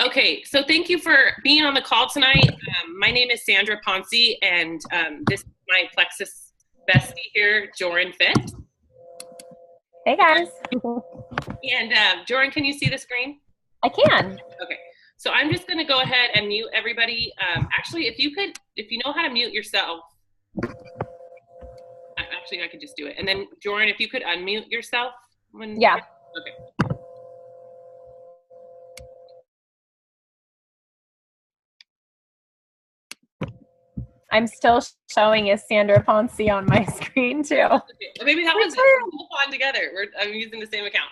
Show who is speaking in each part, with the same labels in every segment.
Speaker 1: Okay, so thank you for being on the call tonight. My name is Sandra Ponce, and this is my Plexus bestie here, Joran Fitt.
Speaker 2: Hey guys.
Speaker 1: And Joran, can you see the screen?
Speaker 2: I can.
Speaker 1: Okay, so I'm just going to go ahead and mute everybody. Actually, if you know how to mute yourself, actually I could just do it. And then Joran, if you could unmute yourself.
Speaker 2: Yeah.
Speaker 1: Okay.
Speaker 2: I'm still showing as Sandra Ponce on my screen too.
Speaker 1: Okay. Maybe that one's on together. I'm using the same account.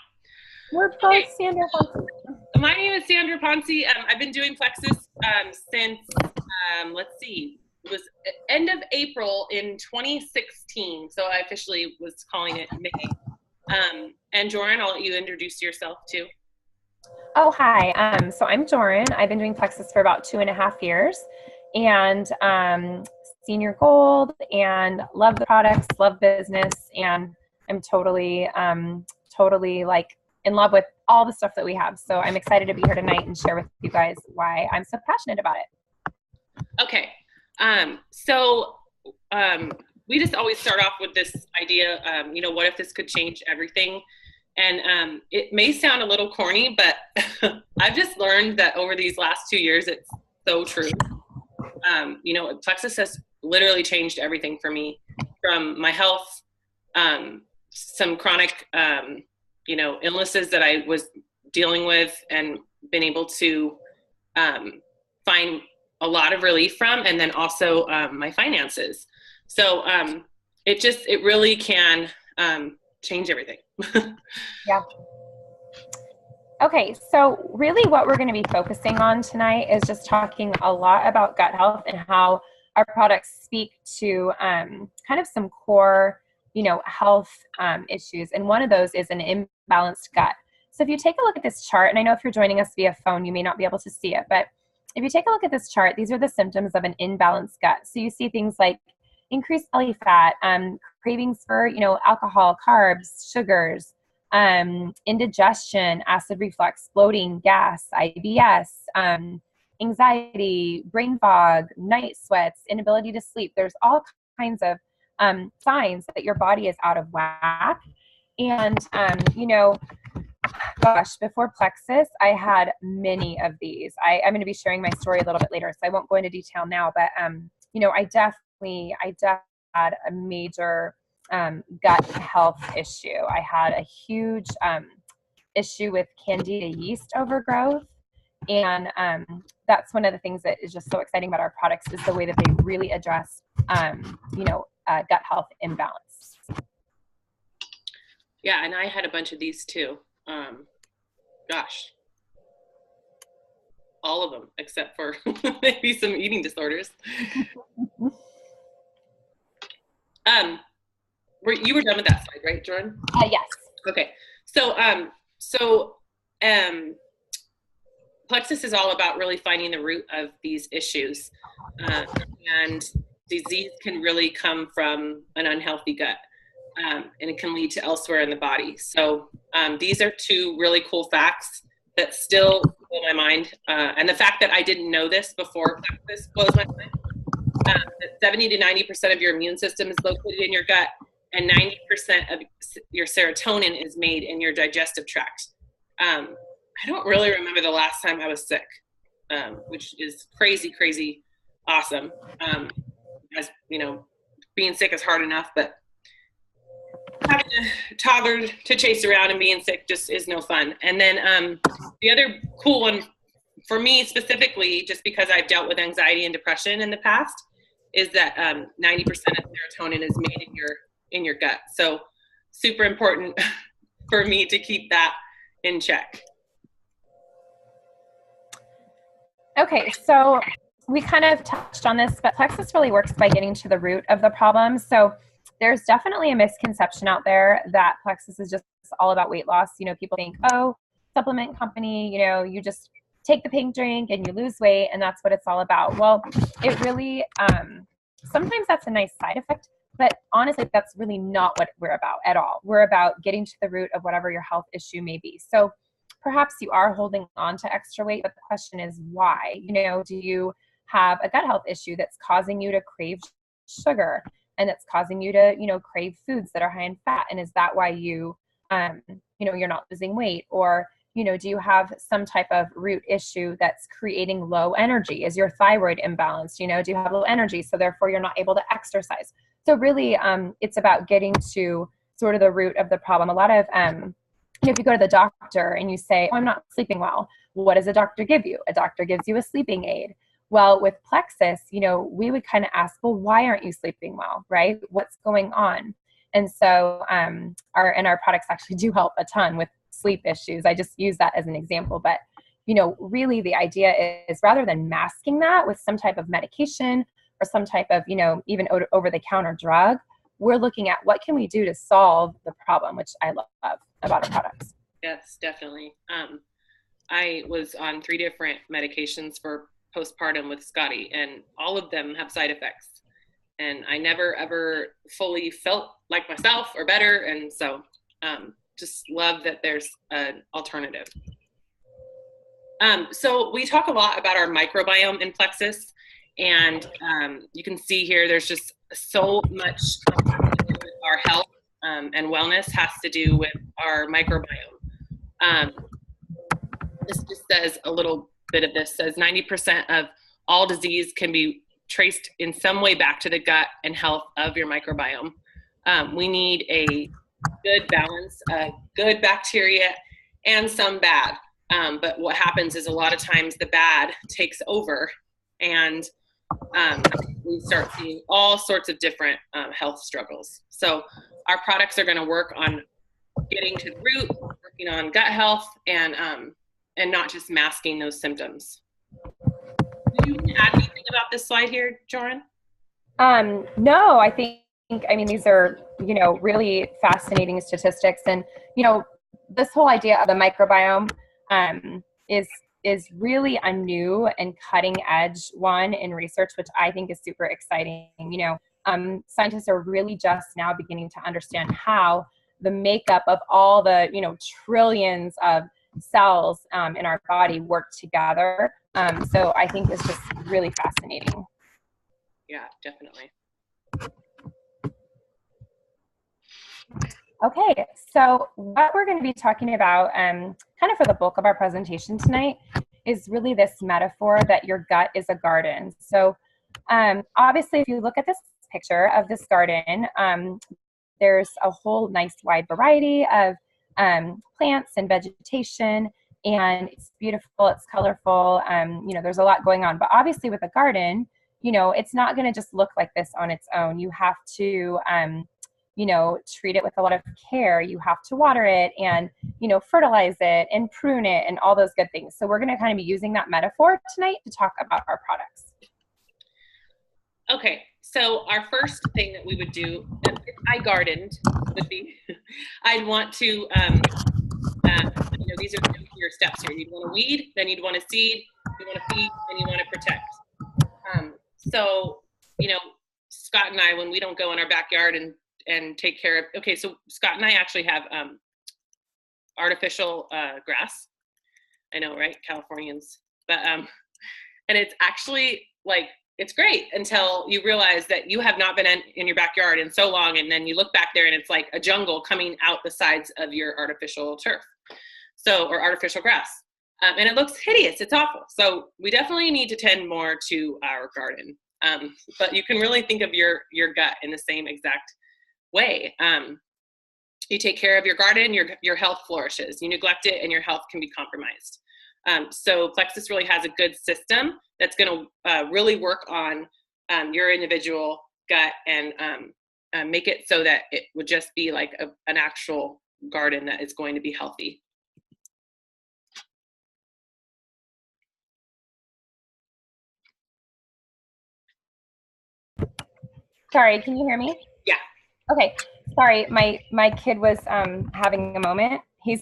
Speaker 2: We're both Sandra Ponce.
Speaker 1: My name is Sandra Ponce. I've been doing Plexus since, let's see, it was end of April in 2016. So I officially was calling it May. And Joran, I'll let you introduce yourself too.
Speaker 2: Oh, hi. So I'm Joran. I've been doing Plexus for about 2.5 years. And senior gold, and love the products, love business, and I'm totally like in love with all the stuff that we have. So I'm excited to be here tonight and share with you guys why I'm so passionate about it.
Speaker 1: Okay. So we just always start off with this idea, what if this could change everything? And it may sound a little corny, but I've just learned that over these last 2 years, it's so true. Plexus has literally changed everything for me, from my health, some chronic, illnesses that I was dealing with and been able to find a lot of relief from, and then also my finances. So it really can change everything.
Speaker 2: Yeah. Okay, so really what we're going to be focusing on tonight is just talking a lot about gut health and how our products speak to kind of some core, health issues. And one of those is an imbalanced gut. So if you take a look at this chart, and I know if you're joining us via phone, you may not be able to see it, but if you take a look at this chart, these are the symptoms of an imbalanced gut. So you see things like increased belly fat, cravings for, alcohol, carbs, sugars, indigestion, acid reflux, bloating, gas, IBS, anxiety, brain fog, night sweats, inability to sleep. There's all kinds of signs that your body is out of whack. And, before Plexus, I had many of these. I'm going to be sharing my story a little bit later, so I won't go into detail now, but, I definitely had a major gut health issue. I had a huge issue with candida yeast overgrowth. And that's one of the things that is just so exciting about our products, is the way that they really address, gut health imbalance.
Speaker 1: Yeah, and I had a bunch of these too. All of them, except for maybe some eating disorders. You were done with that slide, right, Jordan?
Speaker 2: Yes.
Speaker 1: Okay. So Plexus is all about really finding the root of these issues, and disease can really come from an unhealthy gut, and it can lead to elsewhere in the body. So these are two really cool facts that still blow my mind, and the fact that I didn't know this before Plexus blows my mind. That 70 to 90% of your immune system is located in your gut, and 90% of your serotonin is made in your digestive tract. I don't really remember the last time I was sick, which is crazy awesome. As being sick is hard enough, but having a toddler to chase around and being sick just is no fun. And then the other cool one for me specifically, just because I've dealt with anxiety and depression in the past, is that 90% of serotonin is made in your gut. So super important for me to keep that in check.
Speaker 2: Okay, so we kind of touched on this, but Plexus really works by getting to the root of the problem. So there's definitely a misconception out there that Plexus is just all about weight loss. People think, oh, supplement company, you just take the pink drink and you lose weight, and that's what it's all about. Well, it really, sometimes that's a nice side effect, but honestly, that's really not what we're about at all. We're about getting to the root of whatever your health issue may be. So perhaps you are holding on to extra weight, but the question is why? Do you have a gut health issue that's causing you to crave sugar, and that's causing you to, crave foods that are high in fat? And is that why you're not losing weight? Or, do you have some type of root issue that's creating low energy? Is your thyroid imbalanced? Do you have low energy, so therefore you're not able to exercise? So really, it's about getting to sort of the root of the problem. A lot of, if you go to the doctor and you say, oh, I'm not sleeping well, what does a doctor give you? A doctor gives you a sleeping aid. Well, with Plexus, we would kind of ask, well, why aren't you sleeping well, right? What's going on? And so our products actually do help a ton with sleep issues. I just use that as an example. But, really the idea is, rather than masking that with some type of medication or some type of, even over-the-counter drug, we're looking at what can we do to solve the problem, which I love about our products.
Speaker 1: Yes, definitely. I was on 3 different medications for postpartum with Scotty, and all of them have side effects. And I never, ever fully felt like myself or better. And so just love that there's an alternative. So we talk a lot about our microbiome in Plexus. And you can see here, there's just so much with our health and wellness has to do with our microbiome. This just says a little bit of this, says 90% of all disease can be traced in some way back to the gut and health of your microbiome. We need a good balance of good bacteria and some bad. But what happens is a lot of times the bad takes over, and we start seeing all sorts of different health struggles. So our products are going to work on getting to the root, working on gut health, and not just masking those symptoms. Do you add anything about this slide here, Joran?
Speaker 2: No, I think, these are, really fascinating statistics. And, this whole idea of the microbiome is really a new and cutting edge one in research, which I think is super exciting. Scientists are really just now beginning to understand how the makeup of all the, trillions of cells in our body work together. So I think it's just really fascinating.
Speaker 1: Yeah, definitely.
Speaker 2: Okay, so what we're going to be talking about kind of for the bulk of our presentation tonight is really this metaphor that your gut is a garden. So obviously, if you look at this picture of this garden, there's a whole nice wide variety of plants and vegetation, and it's beautiful, it's colorful, there's a lot going on. But obviously with a garden, it's not going to just look like this on its own. You have to treat it with a lot of care. You have to water it and, fertilize it and prune it and all those good things. So we're going to kind of be using that metaphor tonight to talk about our products.
Speaker 1: Okay, so our first thing that we would do, if I gardened, would be, I'd want to, these are your steps here. You'd want to weed, then you'd want to seed, you want to feed, and you want to protect. So, Scott and I, when we don't go in our backyard and take care of, okay, so Scott and I actually have artificial grass. I know, right? Californians. But, and it's actually it's great until you realize that you have not been in your backyard in so long, and then you look back there and it's like a jungle coming out the sides of your artificial turf. Or artificial grass. And it looks hideous. It's awful. So we definitely need to tend more to our garden. But you can really think of your gut in the same exact way. You take care of your garden, your health flourishes. You neglect it and your health can be compromised. So Plexus really has a good system that's going to really work on your individual gut and make it so that it would just be like an actual garden that is going to be healthy.
Speaker 2: Sorry, can you hear me?
Speaker 1: Yeah.
Speaker 2: Okay. Sorry, my kid was having a moment. He's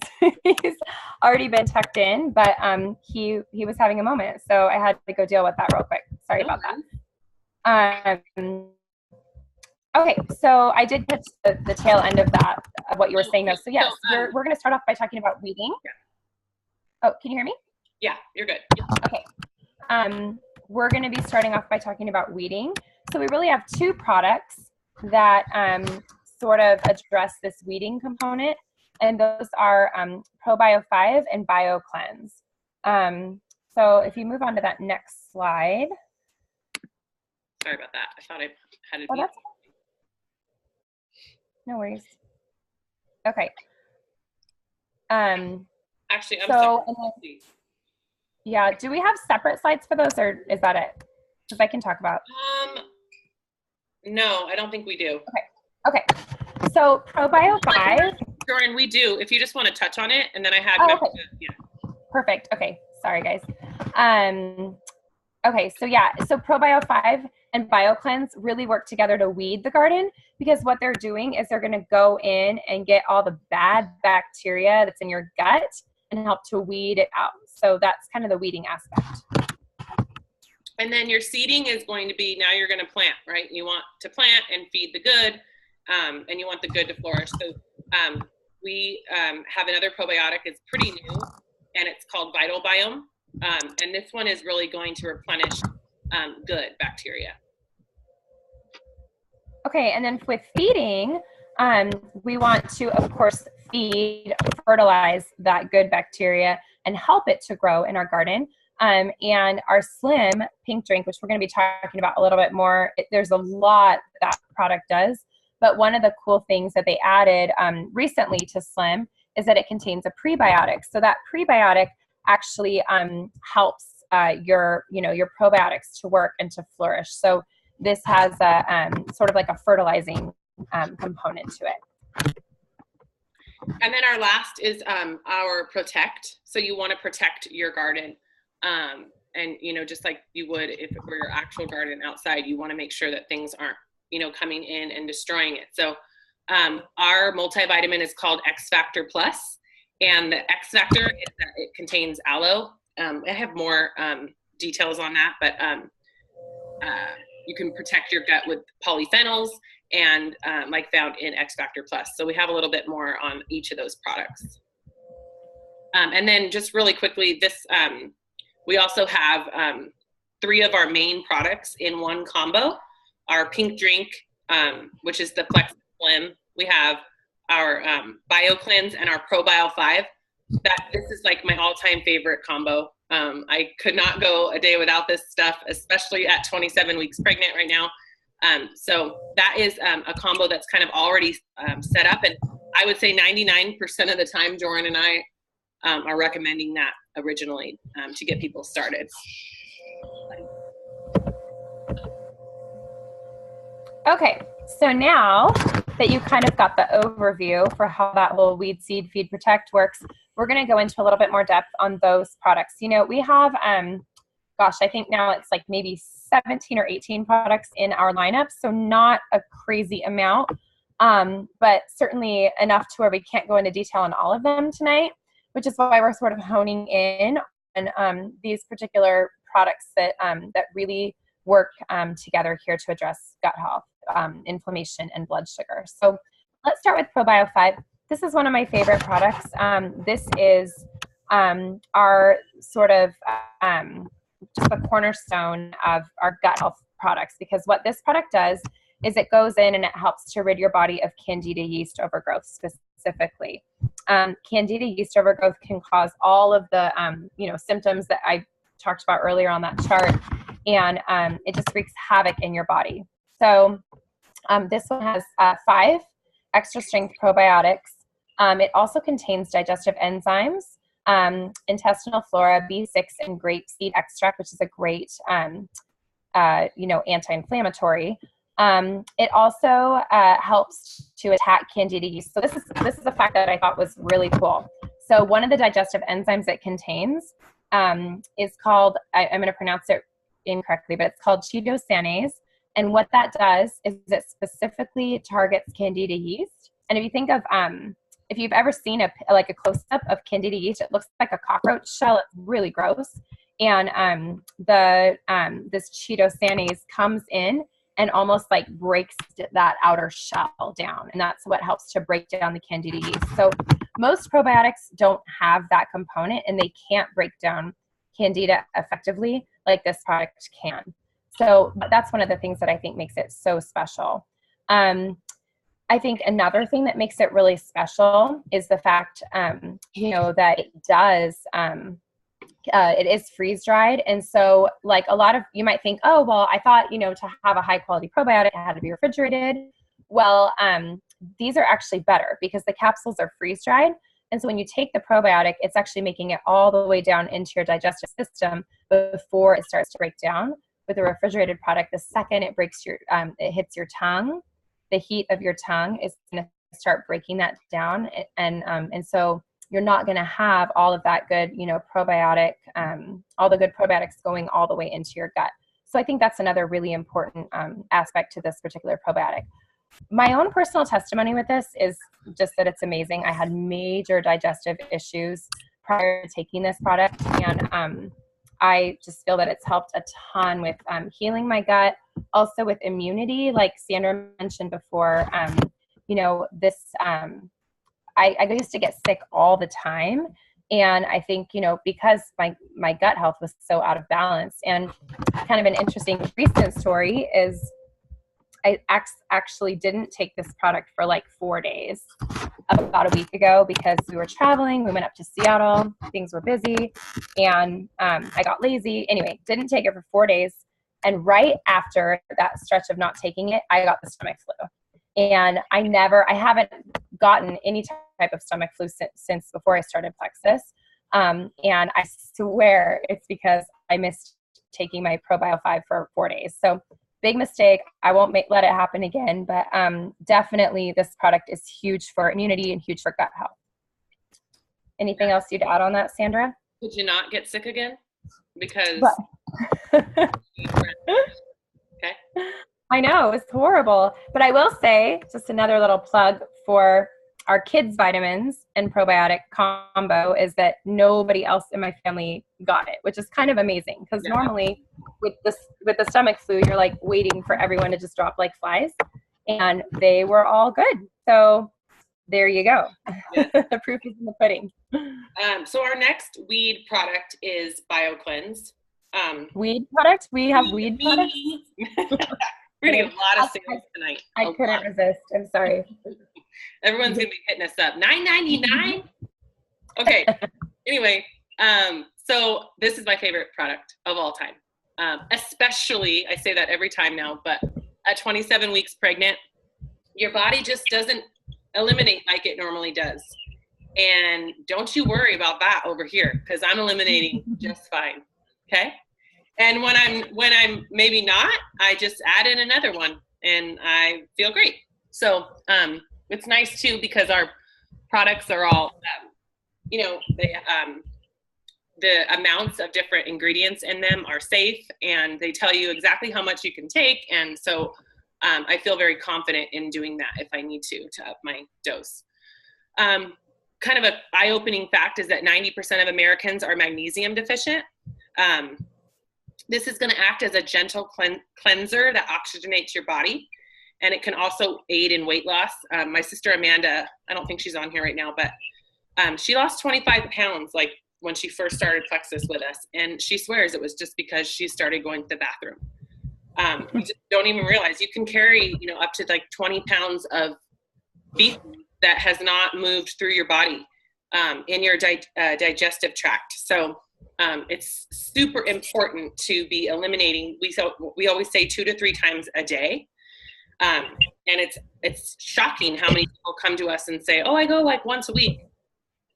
Speaker 2: already been tucked in, but he was having a moment, so I had to go deal with that real quick. Sorry about that. Okay, so I did catch the tail end of that, of what you were saying though. So yes, we're going to start off by talking about weeding. Oh, can you hear me?
Speaker 1: Yeah, you're good.
Speaker 2: Okay. We're going to be starting off by talking about weeding. So we really have two products that sort of address this weeding component, and those are ProBio 5 and BioCleanse. So if you move on to that next slide.
Speaker 1: Sorry about that. I thought I had it.
Speaker 2: Oh, that's no worries. Okay.
Speaker 1: Actually, I'm
Speaker 2: so,
Speaker 1: sorry.
Speaker 2: Yeah, do we have separate slides for those, or is that it? Because I can talk about.
Speaker 1: No, I don't think we do.
Speaker 2: Okay. So ProBio 5.
Speaker 1: Jordan, we do. If you just want to touch on it, and then I had.
Speaker 2: Okay. Yeah. Perfect. Okay. Sorry, guys. Okay. So yeah. So ProBio 5 and BioCleanse really work together to weed the garden, because what they're doing is they're going to go in and get all the bad bacteria that's in your gut and help to weed it out. So that's kind of the weeding aspect.
Speaker 1: And then your seeding is going to be, now you're going to plant, right? You want to plant and feed the good, and you want the good to flourish. So we have another probiotic. It's pretty new, and it's called Vital Biome. And this one is really going to replenish good bacteria.
Speaker 2: Okay, and then with feeding, we want to, of course, fertilize that good bacteria and help it to grow in our garden. And our Slim pink drink, which we're going to be talking about a little bit more, there's a lot that product does. But one of the cool things that they added recently to Slim is that it contains a prebiotic. So that prebiotic actually helps your probiotics to work and to flourish. So this has a sort of like a fertilizing component to it.
Speaker 1: And then our last is our Protect. So you want to protect your garden. And, just like you would if it were your actual garden outside, you want to make sure that things aren't, coming in and destroying it. So our multivitamin is called X Factor Plus, and the X Factor is that it contains aloe. I have more details on that, but you can protect your gut with polyphenols and like found in X Factor Plus. So we have a little bit more on each of those products. And then just really quickly, this we also have 3 of our main products in one combo. Our pink drink, which is the Plexus Slim. We have our BioCleanse and our ProBio 5. This is like my all-time favorite combo. I could not go a day without this stuff, especially at 27 weeks pregnant right now. So that is a combo that's kind of already set up. And I would say 99% of the time, Joran and I are recommending that originally to get people started.
Speaker 2: Okay, so now that you kind of got the overview for how that whole weed, seed, feed, protect works, we're going to go into a little bit more depth on those products. We have, gosh, I think now it's like maybe 17 or 18 products in our lineup, so not a crazy amount, but certainly enough to where we can't go into detail on all of them tonight, which is why we're sort of honing in on these particular products that really work together here to address gut health, inflammation, and blood sugar. So let's start with ProBio 5. This is one of my favorite products. This is our sort of just the cornerstone of our gut health products, because what this product does is it goes in and it helps to rid your body of Candida yeast overgrowth specifically. Candida yeast overgrowth can cause all of the symptoms that I talked about earlier on that chart, and it just wreaks havoc in your body. So this one has 5 extra strength probiotics. It also contains digestive enzymes, intestinal flora, B6, and grapeseed extract, which is a great anti-inflammatory. It also helps to attack Candida yeast. So this is a fact that I thought was really cool. So one of the digestive enzymes it contains is called, I'm going to pronounce it incorrectly, but it's called chitosanase. And what that does is it specifically targets Candida yeast. And if you think of, if you've ever seen a close-up of Candida yeast, it looks like a cockroach shell. It's really gross. And this chitosanase comes in and almost like breaks that outer shell down. And that's what helps to break down the Candida yeast. So most probiotics don't have that component, and they can't break down candida effectively like this product can. So that's one of the things that I think makes it so special. I think another thing that makes it really special is the fact, that it does, it is freeze dried. And so like a lot of, you might think, oh, well, I thought, to have a high quality probiotic, it had to be refrigerated. Well, these are actually better because the capsules are freeze dried. And so when you take the probiotic, it's actually making it all the way down into your digestive system before it starts to break down. With a refrigerated product, the second it breaks it hits your tongue, the heat of your tongue is going to start breaking that down. And so you're not going to have all of that good, probiotic, all the good probiotics going all the way into your gut. So I think that's another really important aspect to this particular probiotic. My own personal testimony with this is just that it's amazing. I had major digestive issues prior to taking this product, and I just feel that it's helped a ton with healing my gut, also with immunity. Like Sandra mentioned before, I used to get sick all the time. And I think, because my gut health was so out of balance. And kind of an interesting recent story is I actually didn't take this product for like 4 days about a week ago because we were traveling. We went up to Seattle. Things were busy. And I got lazy. Anyway, didn't take it for 4 days. And right after that stretch of not taking it, I got the stomach flu. And I haven't gotten any type of stomach flu since before I started Plexus. And I swear it's because I missed taking my ProBio 5 for 4 days. So big mistake. I won't let it happen again, but definitely this product is huge for immunity and huge for gut health. Anything else you'd add on that, Sandra?
Speaker 1: Did you not get sick again? Because
Speaker 2: okay. I know, it's horrible. But I will say, just another little plug for our kids' vitamins and probiotic combo is that nobody else in my family got it, which is kind of amazing because normally with the stomach flu, you're like waiting for everyone to just drop like flies, and they were all good. So there you go. Yeah. The proof is in the pudding.
Speaker 1: So our next weed product is BioCleanse.
Speaker 2: Weed product? We have weed products?
Speaker 1: We're going to get a lot of sales tonight.
Speaker 2: I couldn't resist. I'm sorry.
Speaker 1: Everyone's going to be hitting us up. $9.99? Okay. Anyway, so this is my favorite product of all time. Especially, I say that every time now, but at 27 weeks pregnant, your body just doesn't eliminate like it normally does. And don't you worry about that over here, because I'm eliminating just fine. Okay. And when I'm maybe not, I just add in another one and I feel great. So it's nice too, because our products are all, the amounts of different ingredients in them are safe, and they tell you exactly how much you can take. And so I feel very confident in doing that if I need to up my dose. Kind of an eye-opening fact is that 90% of Americans are magnesium deficient. This is going to act as a gentle cleanser that oxygenates your body, and it can also aid in weight loss. My sister Amanda, I don't think she's on here right now, but she lost 25 pounds like when she first started Plexus with us, and she swears it was just because she started going to the bathroom. You just don't even realize you can carry, up to like 20 pounds of beef that has not moved through your body in your digestive tract. So it's super important to be eliminating. We always say 2 to 3 times a day. And it's shocking how many people come to us and say, oh, I go like once a week.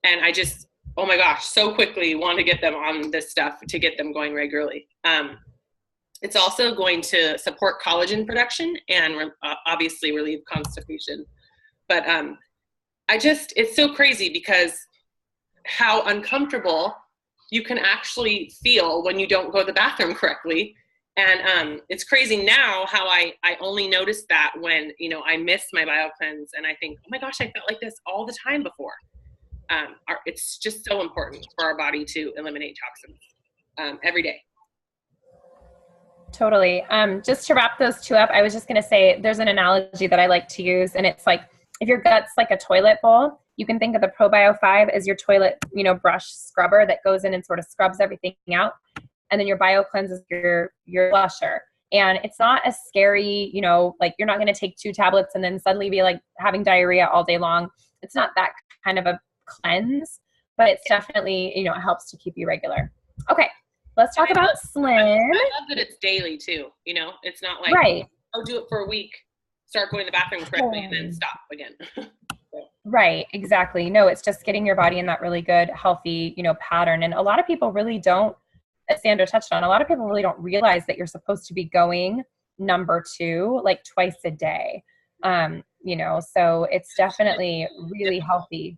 Speaker 1: And I just, oh my gosh, so quickly want to get them on this stuff to get them going regularly. It's also going to support collagen production and obviously relieve constipation. But it's so crazy because how uncomfortable you can actually feel when you don't go to the bathroom correctly. And it's crazy now how I only notice that when, I miss my BioCleanse and I think, oh my gosh, I felt like this all the time before. It's just so important for our body to eliminate toxins every day.
Speaker 2: Totally. Just to wrap those two up, I was just going to say there's an analogy that I like to use, and it's like if your gut's like a toilet bowl You can think of the Probio 5 as your toilet, brush scrubber that goes in and sort of scrubs everything out. And then your Bio Cleanse is your flusher. And it's not as scary, like you're not going to take 2 tablets and then suddenly be like having diarrhea all day long. It's not that kind of a cleanse, but it's definitely, it helps to keep you regular. Okay, let's talk about Slim.
Speaker 1: I love that it's daily too. It's not like,
Speaker 2: right.
Speaker 1: I'll do it for a week, start going to the bathroom correctly, and then stop again.
Speaker 2: Right, exactly. No, it's just getting your body in that really good, healthy, pattern. And a lot of people really don't, as Sandra touched on, a lot of people really don't realize that you're supposed to be going number 2, like twice a day. So it's definitely really healthy.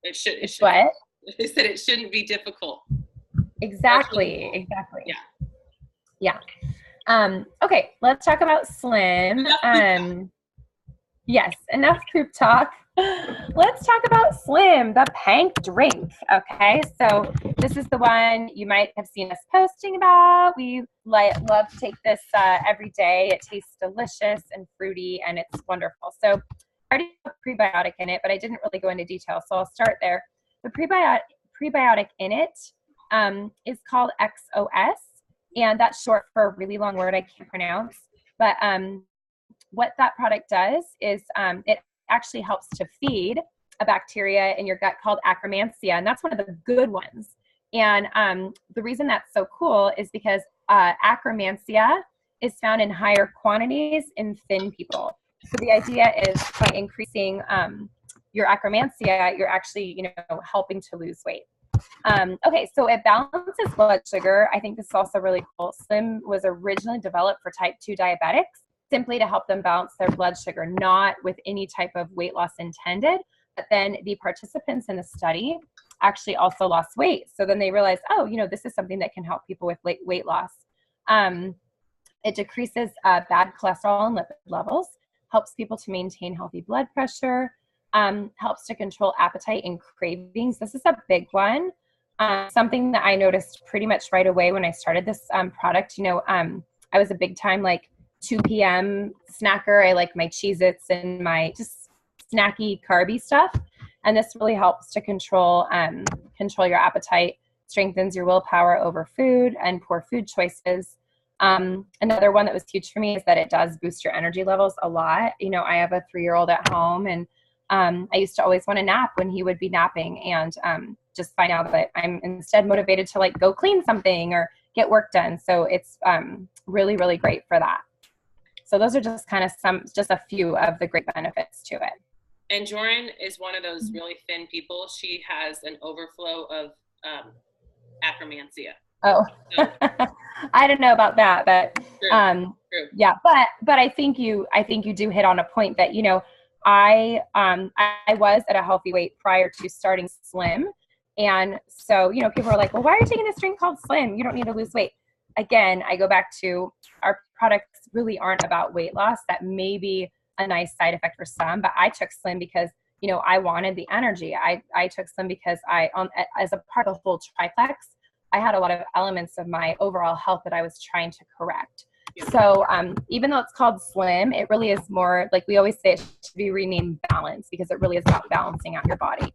Speaker 1: It should.
Speaker 2: What?
Speaker 1: They said it shouldn't be difficult.
Speaker 2: Exactly.
Speaker 1: Yeah.
Speaker 2: Okay, let's talk about Slim. Yes, enough poop talk. Let's talk about Slim, the Pank drink. Okay, so this is the one you might have seen us posting about. We love to take this every day. It tastes delicious and fruity, and it's wonderful. So I already have a prebiotic in it, but I didn't really go into detail, so I'll start there. The prebiotic in it is called XOS, and that's short for a really long word I can't pronounce. But what that product does is it actually helps to feed a bacteria in your gut called Akkermansia, and that's one of the good ones. And the reason that's so cool is because Akkermansia is found in higher quantities in thin people. So the idea is by increasing your Akkermansia, you're actually, helping to lose weight. Okay, so it balances blood sugar. I think this is also really cool. Slim was originally developed for type 2 diabetics, simply to help them balance their blood sugar, not with any type of weight loss intended. But then the participants in the study actually also lost weight. So then they realized, this is something that can help people with weight loss. It decreases bad cholesterol and lipid levels, helps people to maintain healthy blood pressure, helps to control appetite and cravings. This is a big one. Something that I noticed pretty much right away when I started this product. I was a big time 2 p.m. snacker. I like my Cheez-Its and my just snacky carby stuff. And this really helps to control your appetite, strengthens your willpower over food and poor food choices. Another one that was huge for me is that it does boost your energy levels a lot. I have a 3-year-old at home, and I used to always want to nap when he would be napping, and just find out that I'm instead motivated to go clean something or get work done. So it's really, really great for that. So those are just just a few of the great benefits to it.
Speaker 1: And Joran is one of those really thin people. She has an overflow of Akkermansia.
Speaker 2: Oh, so. I don't know about that, but
Speaker 1: True.
Speaker 2: Yeah, but I think you do hit on a point that, I was at a healthy weight prior to starting Slim. And so, people are like, well, why are you taking this drink called Slim? You don't need to lose weight. Again, I go back to our products really aren't about weight loss. That may be a nice side effect for some, but I took Slim because, I wanted the energy. I took Slim because as a part of the whole triplex, I had a lot of elements of my overall health that I was trying to correct. Yeah. So even though it's called Slim, it really is more, like we always say, it should be renamed Balance, because it really is about balancing out your body.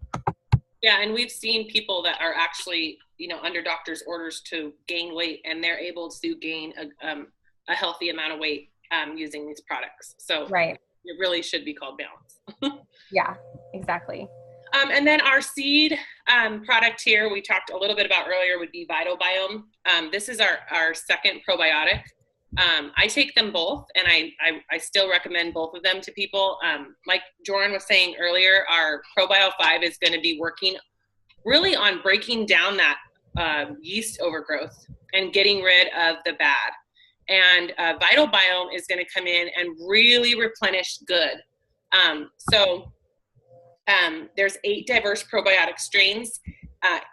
Speaker 1: Yeah, and we've seen people that are actually, under doctor's orders to gain weight, and they're able to gain a healthy amount of weight using these products. So
Speaker 2: right.
Speaker 1: It really should be called Balance.
Speaker 2: Yeah, exactly.
Speaker 1: And then our seed product here we talked a little bit about earlier would be Vital Biome. This is our second probiotic. I take them both, and I still recommend both of them to people. Like Joran was saying earlier, our Probio 5 is going to be working really on breaking down that yeast overgrowth and getting rid of the bad. And Vital Biome is going to come in and really replenish good. There's 8 diverse probiotic strains.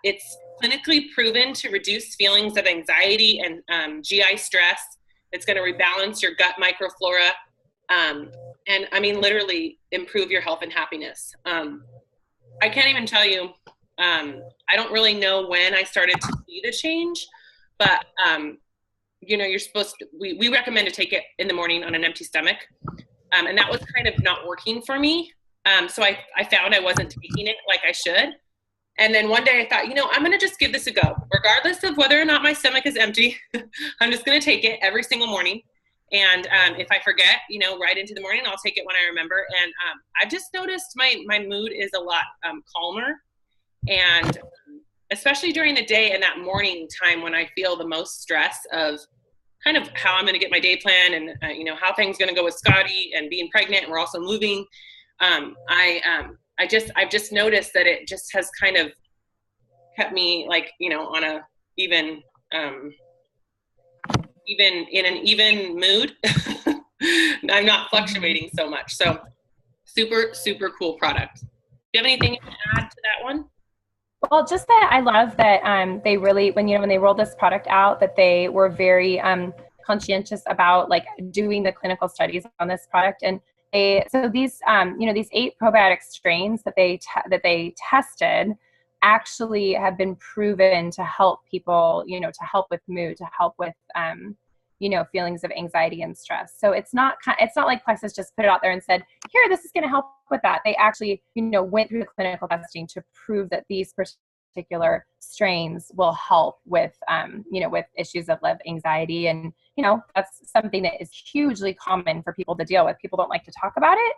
Speaker 1: It's clinically proven to reduce feelings of anxiety and GI stress. It's going to rebalance your gut microflora, and I mean, literally improve your health and happiness. I can't even tell you, I don't really know when I started to see the change, but you're supposed to, we recommend to take it in the morning on an empty stomach. And that was kind of not working for me. So I found I wasn't taking it like I should. And then one day I thought, I'm going to just give this a go. Regardless of whether or not my stomach is empty, I'm just going to take it every single morning. And if I forget, right into the morning, I'll take it when I remember. And I've just noticed my mood is a lot calmer. And especially during the day and that morning time when I feel the most stress of kind of how I'm going to get my day plan and, how things going to go with Scotty and being pregnant. And we're also moving. I've just noticed that it just has kind of kept me like, on a even in an even mood. I'm not fluctuating so much. So super, super cool product. Do you have anything to add to that one?
Speaker 2: Well, just that I love that they really, when they rolled this product out, that they were very conscientious about like doing the clinical studies on this product. And so these, these 8 probiotic strains that they tested actually have been proven to help people, to help with mood, to help with, feelings of anxiety and stress. So it's not like Plexus just put it out there and said, here, this is going to help with that. They actually, went through the clinical testing to prove that these particular strains will help with, with issues of anxiety. And, that's something that is hugely common for people to deal with. People don't like to talk about it.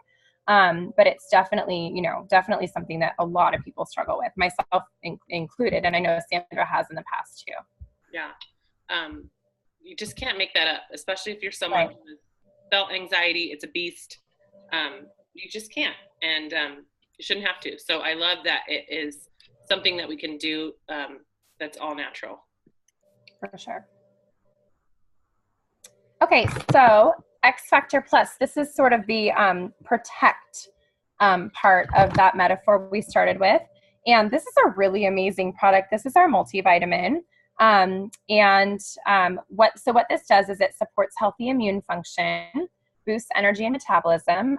Speaker 2: But it's definitely, definitely something that a lot of people struggle with, myself included. And I know Sandra has in the past too.
Speaker 1: Yeah. You just can't make that up, especially if you're someone who has felt anxiety. It's a beast. You just can't. And you shouldn't have to. So I love that it is something that we can do that's all natural.
Speaker 2: For sure. Okay, so X Factor Plus, this is sort of the protect part of that metaphor we started with. And this is a really amazing product. This is our multivitamin. What this does is it supports healthy immune function, boosts energy and metabolism,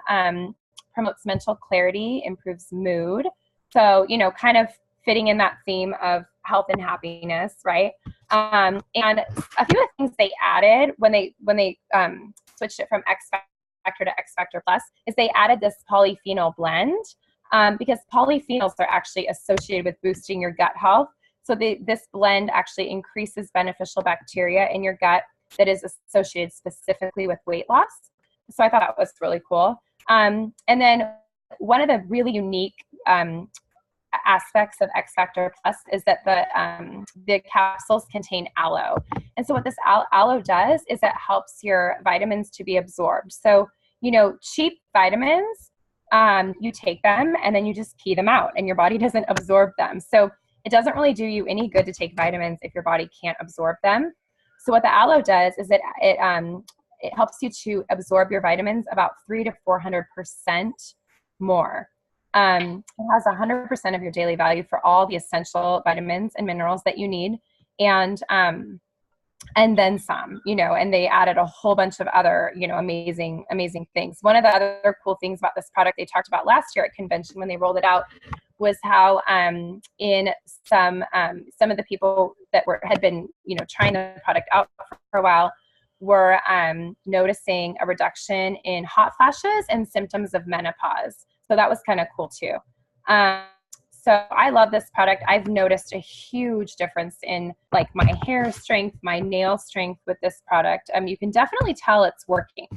Speaker 2: promotes mental clarity, improves mood. So, kind of fitting in that theme of health and happiness, right? And a few of the things they added when they switched it from X Factor to X Factor Plus is they added this polyphenol blend because polyphenols are actually associated with boosting your gut health. So this blend actually increases beneficial bacteria in your gut that is associated specifically with weight loss. So I thought that was really cool. And then one of the really unique aspects of X Factor Plus is that the capsules contain aloe. And so what this aloe does is it helps your vitamins to be absorbed. So, cheap vitamins, you take them and then you just pee them out and your body doesn't absorb them. So it doesn't really do you any good to take vitamins if your body can't absorb them. So what the aloe does is it helps you to absorb your vitamins about 300 to 400% more. It has 100% of your daily value for all the essential vitamins and minerals that you need. And then some, and they added a whole bunch of other, amazing things. One of the other cool things about this product they talked about last year at convention when they rolled it out was how in some of the people that had been, trying the product out for a while were noticing a reduction in hot flashes and symptoms of menopause. So that was kind of cool too. So I love this product. I've noticed a huge difference in like my hair strength, my nail strength with this product. You can definitely tell it's working.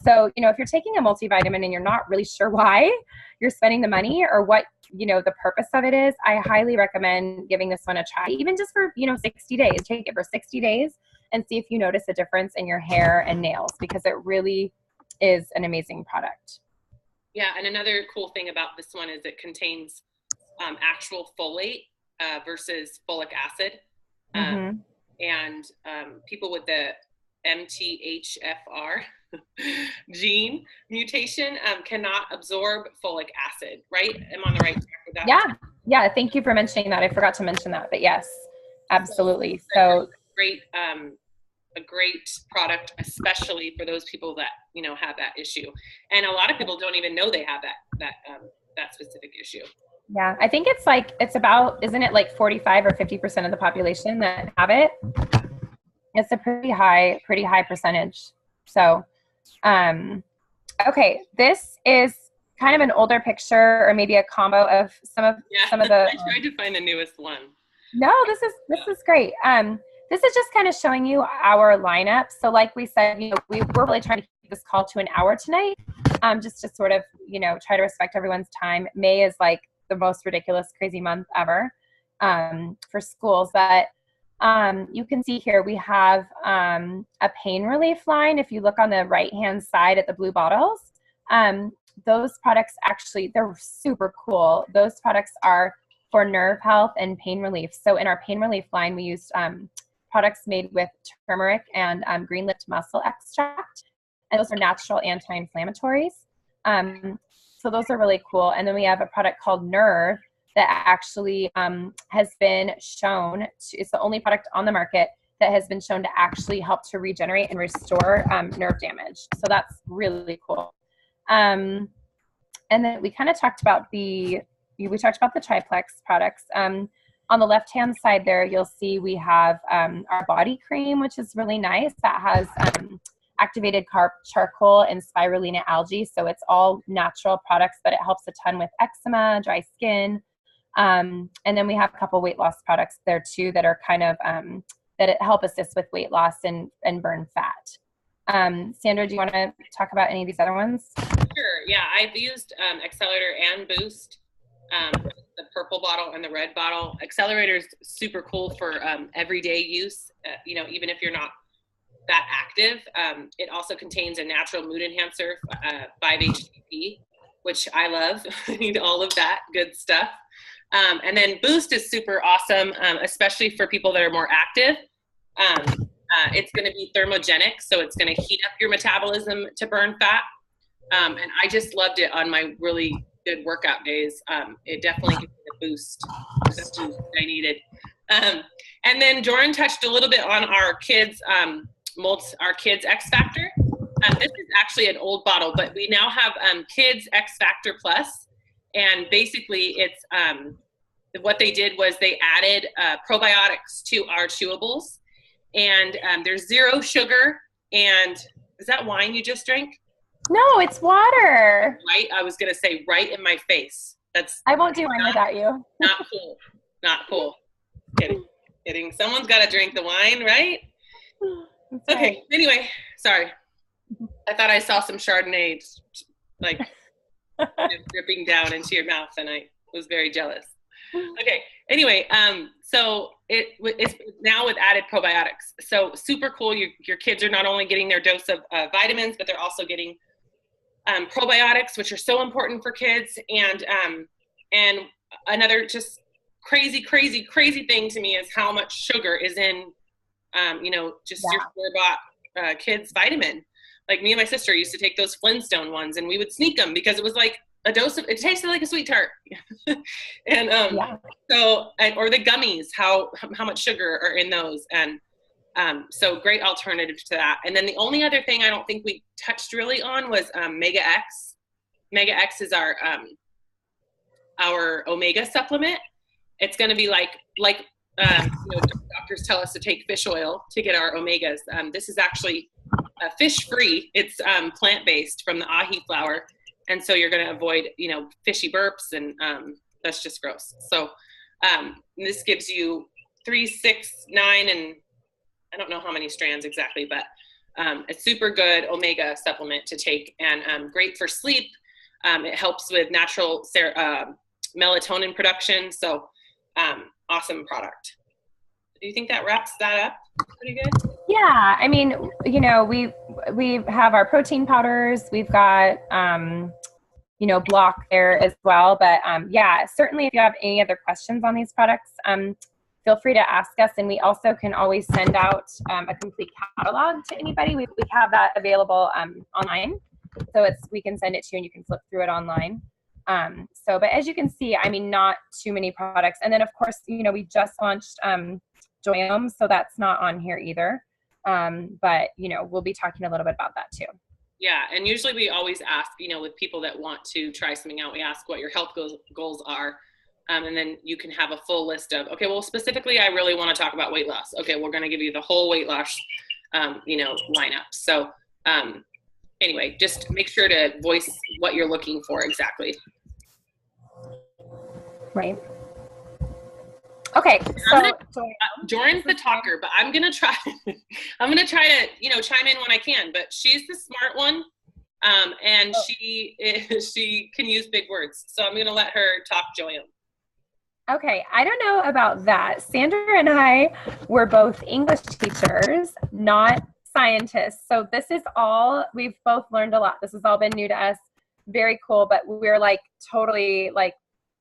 Speaker 2: So, if you're taking a multivitamin and you're not really sure why you're spending the money or what, the purpose of it is, I highly recommend giving this one a try, even just for, 60 days. Take it for 60 days and see if you notice a difference in your hair and nails, because it really is an amazing product.
Speaker 1: Yeah, and another cool thing about this one is it contains actual folate versus folic acid. And people with the MTHFR gene mutation cannot absorb folic acid, right? Am I on the right track with that?
Speaker 2: Yeah. Thank you for mentioning that. I forgot to mention that, but yes, absolutely. So
Speaker 1: a great product, especially for those people that have that issue, and a lot of people don't even know they have that specific issue.
Speaker 2: Yeah, I think it's about, isn't it like 45 or 50% of the population that have it? It's a pretty high percentage. So, okay, this is kind of an older picture, or maybe a combo of some of the.
Speaker 1: I tried to find the newest one.
Speaker 2: No, this is great. This is just kind of showing you our lineup. So like we said, we're really trying to keep this call to an hour tonight, just to sort of, try to respect everyone's time. May is like the most ridiculous, crazy month ever for schools. But you can see here we have a pain relief line. If you look on the right-hand side at the blue bottles, those products actually, they're super cool. Those products are for nerve health and pain relief. So in our pain relief line, we used products made with turmeric and green-lipped mussel extract. And those are natural anti-inflammatories. So those are really cool. And then we have a product called Nerve that actually has been shown, it's the only product on the market that has been shown to actually help to regenerate and restore nerve damage. So that's really cool. And then we kind of talked about the triplex products. On the left-hand side there, you'll see we have our body cream, which is really nice. That has activated charcoal and spirulina algae. So it's all natural products, but it helps a ton with eczema, dry skin. And then we have a couple weight loss products there too that are kind of, that help assist with weight loss and burn fat. Sandra, do you want to talk about any of these other ones?
Speaker 1: Sure. Yeah, I've used Accelerator and Boost, the purple bottle and the red bottle. Accelerator is super cool for everyday use, even if you're not that active. It also contains a natural mood enhancer, 5-HTP, which I love. I need all of that good stuff. And then Boost is super awesome, especially for people that are more active. It's going to be thermogenic, so it's going to heat up your metabolism to burn fat. And I just loved it on my really good workout days. It definitely gives me the boost that I needed. And then Joran touched a little bit on our kids' X Factor. This is actually an old bottle, but we now have Kids X Factor Plus. And basically it's, what they did was they added probiotics to our chewables. And there's 0 sugar. And is that wine you just drank?
Speaker 2: No, it's water.
Speaker 1: Right? I was going to say right in my face.
Speaker 2: I won't do wine without you.
Speaker 1: Not cool. Not cool. Kidding. Someone's got to drink the wine, right?
Speaker 2: That's
Speaker 1: okay.
Speaker 2: Right.
Speaker 1: Anyway, sorry. I thought I saw some Chardonnay like dripping down into your mouth, and I was very jealous. Okay. Anyway, so it's now with added probiotics. So super cool. Your kids are not only getting their dose of vitamins, but they're also getting probiotics, which are so important for kids. And another just crazy thing to me is how much sugar is in, your store-bought kids' vitamin. Like me and my sister used to take those Flintstone ones, and we would sneak them because it was like a dose of, it tasted like a sweet tart. And or the gummies, how much sugar are in those. And so great alternative to that. And then the only other thing I don't think we touched really on was Mega X. Mega X is our omega supplement. It's going to be like doctors tell us to take fish oil to get our omegas. This is actually fish-free. It's plant-based from the ahi flower. And so you're going to avoid, fishy burps, and that's just gross. So this gives you 3, 6, 9, and I don't know how many strands exactly, but a super good omega supplement to take, and great for sleep. It helps with natural melatonin production. So awesome product. Do you think that wraps that up pretty good?
Speaker 2: Yeah, I mean, we have our protein powders. We've got, Block there as well. But yeah, certainly if you have any other questions on these products, feel free to ask us. And we also can always send out a complete catalog to anybody. We have that available online. So we can send it to you and you can flip through it online. But as you can see, I mean, not too many products. And then of course, we just launched Joyome, so that's not on here either. But we'll be talking a little bit about that too.
Speaker 1: Yeah, and usually we always ask, with people that want to try something out, we ask what your health goals are. And then you can have a full list of, okay, well, specifically, I really want to talk about weight loss. Okay, we're going to give you the whole weight loss, lineup. So, anyway, just make sure to voice what you're looking for exactly.
Speaker 2: Right. Okay, so
Speaker 1: Joran's the talker, but I'm gonna try. I'm gonna try to, you know, chime in when I can. But she's the smart one, and she can use big words. So I'm gonna let her talk, Joanne.
Speaker 2: Okay, I don't know about that. Sandra and I were both English teachers, not scientists. So this is all, we've both learned a lot. This has all been new to us. Very cool, but we're like totally like,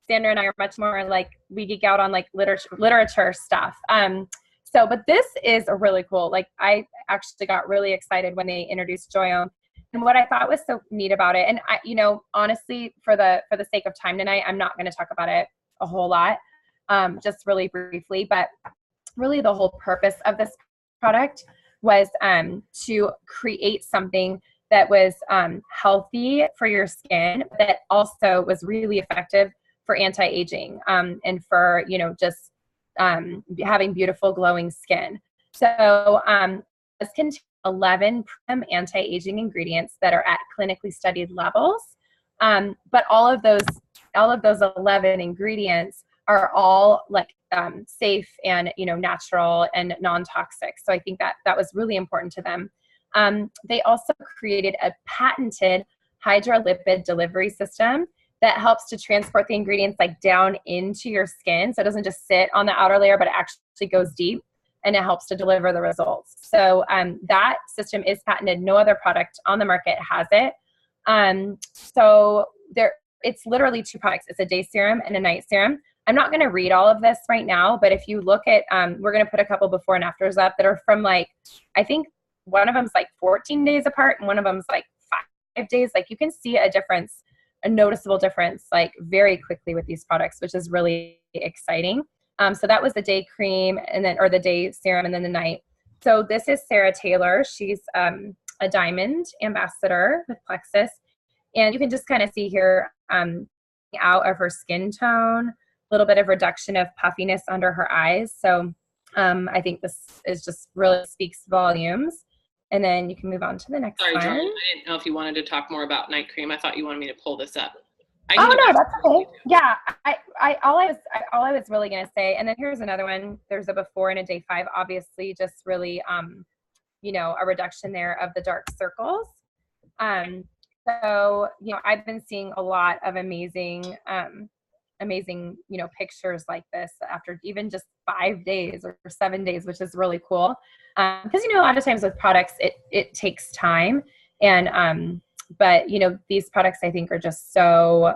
Speaker 2: Sandra and I are much more like, we geek out on like literature stuff. But this is a really cool, like I actually got really excited when they introduced Joyome. And what I thought was so neat about it, and I, you know, honestly, for the sake of time tonight, I'm not going to talk about it a whole lot, just really briefly, but really the whole purpose of this product was to create something that was healthy for your skin, that also was really effective for anti-aging and for, you know, just having beautiful glowing skin. So this contains 11 anti-aging ingredients that are at clinically studied levels, but all of those 11 ingredients are all like safe and, you know, natural and non-toxic. So I think that was really important to them. They also created a patented hydrolipid delivery system that helps to transport the ingredients like down into your skin. So it doesn't just sit on the outer layer, but it actually goes deep, and it helps to deliver the results. So that system is patented. No other product on the market has it. It's literally two products. It's a day serum and a night serum. I'm not going to read all of this right now, but if you look at, we're going to put a couple before and afters up that are from like, I think one of them's like 14 days apart and one of them's like 5 days. Like you can see a difference, a noticeable difference, like very quickly with these products, which is really exciting. So that was the day cream and then, or the day serum and then the night. So this is Sarah Taylor. She's a diamond ambassador with Plexus. And you can just kind of see here out of her skin tone, a little bit of reduction of puffiness under her eyes. So I think this is just really speaks volumes. And then you can move on to the next one.
Speaker 1: Sorry, Jordan, I didn't know if you wanted to talk more about night cream. I thought you wanted me to pull this up.
Speaker 2: Oh no, that's okay. Yeah, all I was really gonna say, and then here's another one. There's a before and a day 5. Obviously, just really, you know, a reduction there of the dark circles. So, you know, I've been seeing a lot of amazing, you know, pictures like this after even just 5 days or 7 days, which is really cool. Because, you know, a lot of times with products, it takes time. And, but, you know, these products I think are just so,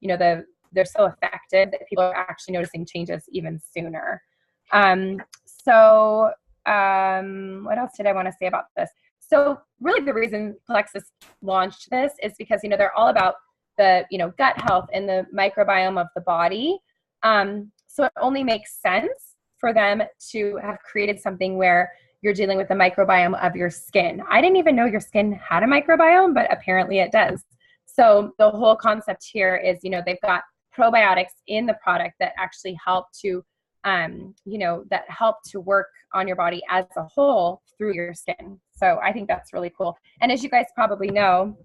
Speaker 2: you know, they're so effective that people are actually noticing changes even sooner. What else did I want to say about this? So really the reason Plexus launched this is because, you know, they're all about the, you know, gut health and the microbiome of the body. So it only makes sense for them to have created something where you're dealing with the microbiome of your skin. I didn't even know your skin had a microbiome, but apparently it does. So the whole concept here is, you know, they've got probiotics in the product that actually help to, you know, that help to work on your body as a whole through your skin. So I think that's really cool. And as you guys probably know,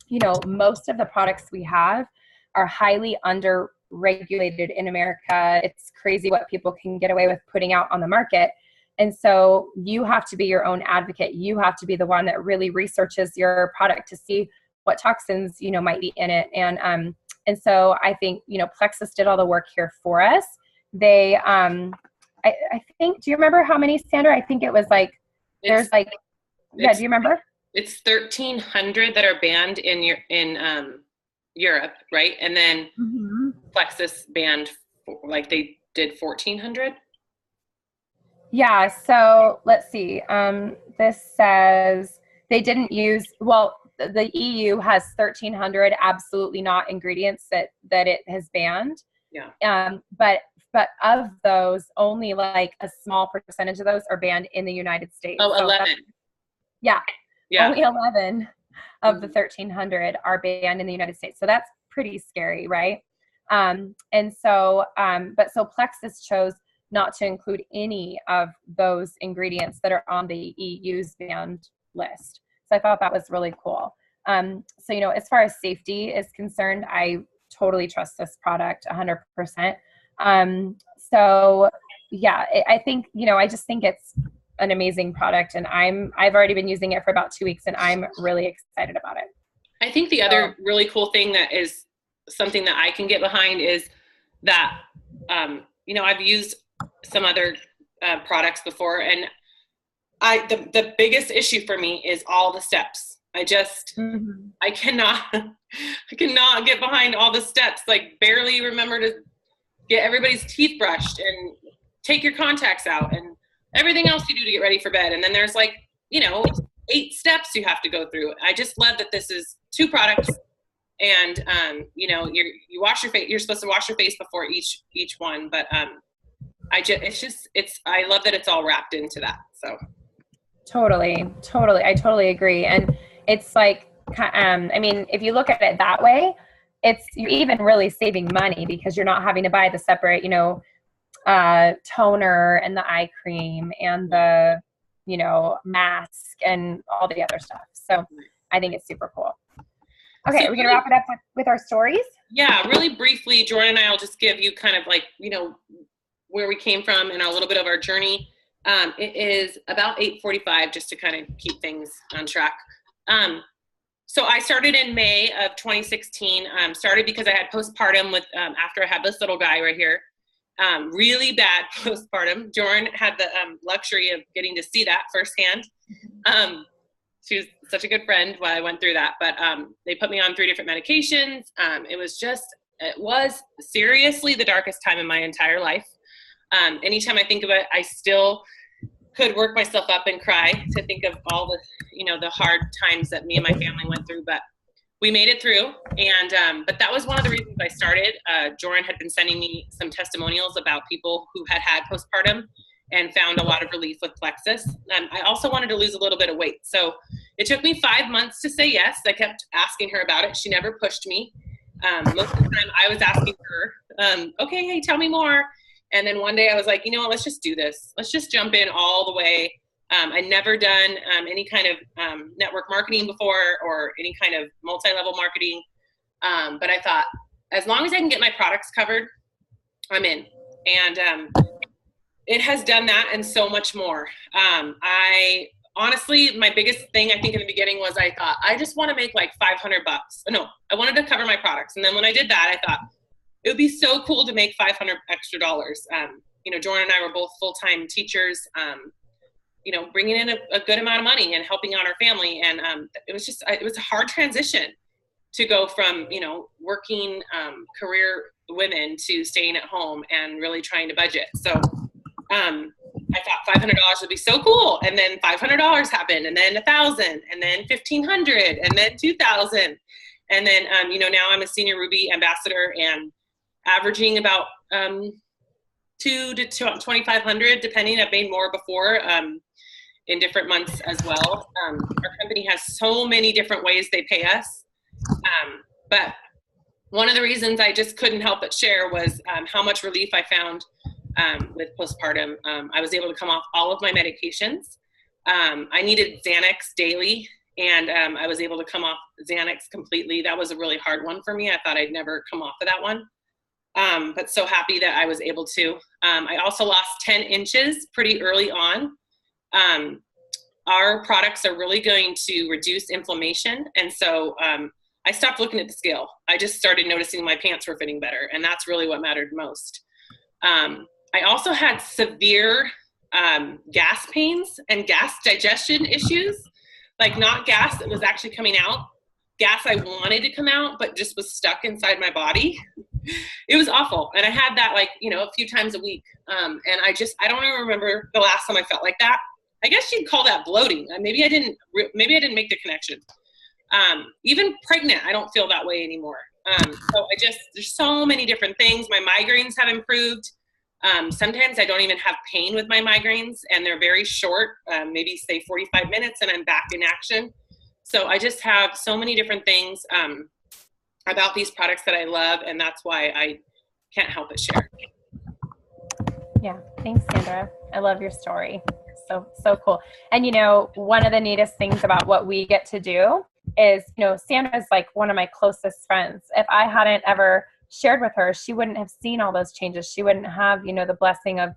Speaker 2: you know, most of the products we have are highly under-regulated in America. It's crazy what people can get away with putting out on the market. And so you have to be your own advocate. You have to be the one that really researches your product to see what toxins, you know, might be in it. And so I think, you know, Plexus did all the work here for us. They, I think, do you remember how many, Sandra? I think it was like, there's like, yeah, do you remember?
Speaker 1: It's 1,300 that are banned in Europe, right? And then Plexus banned, like they did 1,400.
Speaker 2: Yeah, so let's see. This says they didn't use, well, the EU has 1,300 absolutely not ingredients that it has banned.
Speaker 1: Yeah.
Speaker 2: But of those, only like a small percentage of those are banned in the United States.
Speaker 1: Oh, 11.
Speaker 2: Yeah. Only 11 of the 1,300 are banned in the United States. So that's pretty scary, right? So Plexus chose not to include any of those ingredients that are on the EU's banned list. So I thought that was really cool. So, you know, as far as safety is concerned, I totally trust this product 100%. So yeah, I think, you know, I just think it's an amazing product, and I've already been using it for about 2 weeks, and I'm really excited about it.
Speaker 1: I think the other really cool thing that is something that I can get behind is that, you know, I've used some other products before, and the biggest issue for me is all the steps. I cannot get behind all the steps, like barely remember to get everybody's teeth brushed and take your contacts out and everything else you do to get ready for bed. And then there's like, you know, 8 steps you have to go through. I just love that this is 2 products, and you know, you wash your face. You're supposed to wash your face before each one, but I love that it's all wrapped into that. So
Speaker 2: totally, I totally agree. And it's like, I mean, if you look at it that way, you're even really saving money, because you're not having to buy the separate, you know, toner and the eye cream and the, you know, mask and all the other stuff. So I think it's super cool. Okay, so we're going to wrap it up with our stories? Yeah,
Speaker 1: really briefly, Jordan and I will just give you kind of like, you know, where we came from and a little bit of our journey. It is about 8:45, just to kind of keep things on track. So I started in May of 2016, started because I had postpartum with, after I had this little guy right here, really bad postpartum. Jordan had the luxury of getting to see that firsthand. She was such a good friend while I went through that, but they put me on 3 different medications. It was seriously the darkest time in my entire life. Anytime I think of it, I still could work myself up and cry to think of all the, you know, the hard times that me and my family went through, but we made it through. And, but that was one of the reasons I started. Jordan had been sending me some testimonials about people who had postpartum and found a lot of relief with Plexus. I also wanted to lose a little bit of weight. So it took me 5 months to say yes. I kept asking her about it. She never pushed me. Most of the time I was asking her, okay, hey, tell me more. And then one day I was like, you know what, let's just do this. Let's just jump in all the way. I'd never done any kind of network marketing before, or any kind of multi-level marketing. But I thought, as long as I can get my products covered, I'm in. And it has done that and so much more. I honestly, my biggest thing I think in the beginning was I thought, I just want to make like $500. No, I wanted to cover my products. And then when I did that, I thought, it would be so cool to make $500 extra. You know, Jordan and I were both full-time teachers, you know, bringing in a good amount of money and helping out our family. And it was a hard transition to go from, you know, working career women to staying at home and really trying to budget. So I thought $500 would be so cool. And then $500 happened, and then $1,000, and then $1,500, and then $2,000. And then, you know, now I'm a senior Ruby ambassador and averaging about $2,000 to $2,500, depending. I've made more before in different months as well. Our company has so many different ways they pay us. But one of the reasons I just couldn't help but share was how much relief I found with postpartum. I was able to come off all of my medications. I needed Xanax daily, and I was able to come off Xanax completely. That was a really hard one for me. I thought I'd never come off of that one. But so happy that I was able to. I also lost 10 inches pretty early on. Our products are really going to reduce inflammation. And so I stopped looking at the scale. I just started noticing my pants were fitting better. And that's really what mattered most. I also had severe gas pains and gas digestion issues, like not gas that was actually coming out, gas I wanted to come out, but just was stuck inside my body. It was awful. And I had that, like, you know, a few times a week. And I don't even remember the last time I felt like that. I guess you'd call that bloating. Maybe I didn't make the connection. Even pregnant, I don't feel that way anymore. So there's so many different things. My migraines have improved. Sometimes I don't even have pain with my migraines, and they're very short, maybe say 45 minutes, and I'm back in action. So I just have so many different things about these products that I love, and that's why I can't help but share.
Speaker 2: Yeah, thanks, Sandra. I love your story. So cool. And, one of the neatest things about what we get to do is, Sandra's like one of my closest friends. If I hadn't ever shared with her, she wouldn't have seen all those changes. She wouldn't have, the blessing of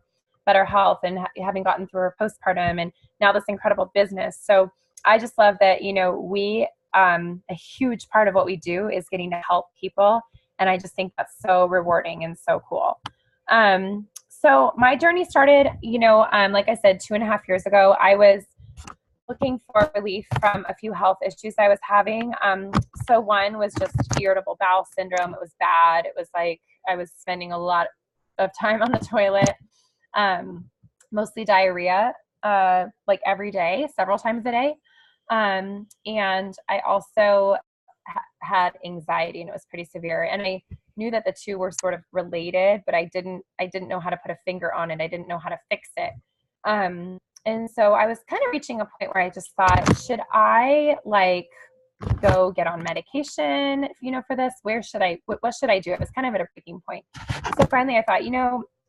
Speaker 2: better health and having gotten through her postpartum and now this incredible business. So I just love that, we, a huge part of what we do is getting to help people. And I just think that's so rewarding and so cool. So my journey started, like I said, 2.5 years ago. I was looking for relief from a few health issues I was having. So one was just irritable bowel syndrome. It was bad. It was like I was spending a lot of time on the toilet, mostly diarrhea, like every day, several times a day. And I also had anxiety, and it was pretty severe. And I knew that the two were sort of related, but I didn't know how to put a finger on it. I didn't know how to fix it. And so I was kind of reaching a point where I just thought, should I go get on medication, for this? What should I do? It was kind of at a breaking point. So finally I thought,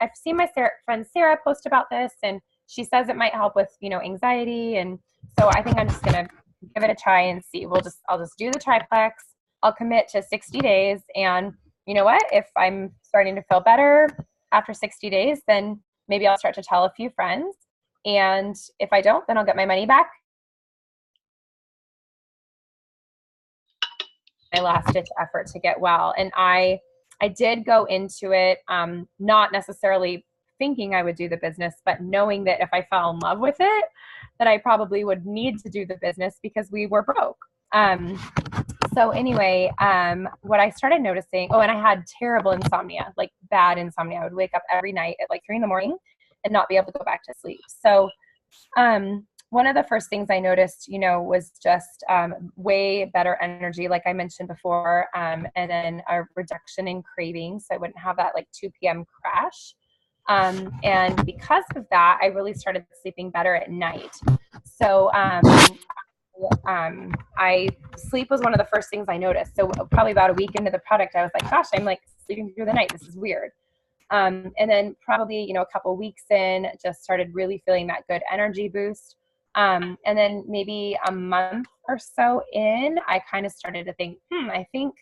Speaker 2: I've seen my friend Sarah post about this, and she says it might help with, anxiety. And so I think I'm just going to give it a try and see. I'll just do the triplex. I'll commit to 60 days. And you know what? If I'm starting to feel better after 60 days, then maybe I'll start to tell a few friends. And if I don't, then I'll get my money back. My last ditch effort to get well. And I did go into it, not necessarily thinking I would do the business, but knowing that if I fell in love with it, that I probably would need to do the business because we were broke. So anyway, what I started noticing, and I had terrible insomnia, like bad insomnia. I would wake up every night at like 3 a.m. and not be able to go back to sleep. So one of the first things I noticed, was just way better energy, like I mentioned before, and then a reduction in cravings. So I wouldn't have that like 2 p.m. crash. And because of that, I really started sleeping better at night. So sleep was one of the first things I noticed. So probably about a week into the product, I was like, gosh, I'm like sleeping through the night. This is weird. And then probably, a couple weeks in, just started really feeling that good energy boost. And then maybe a month or so in, I kind of started to think, I think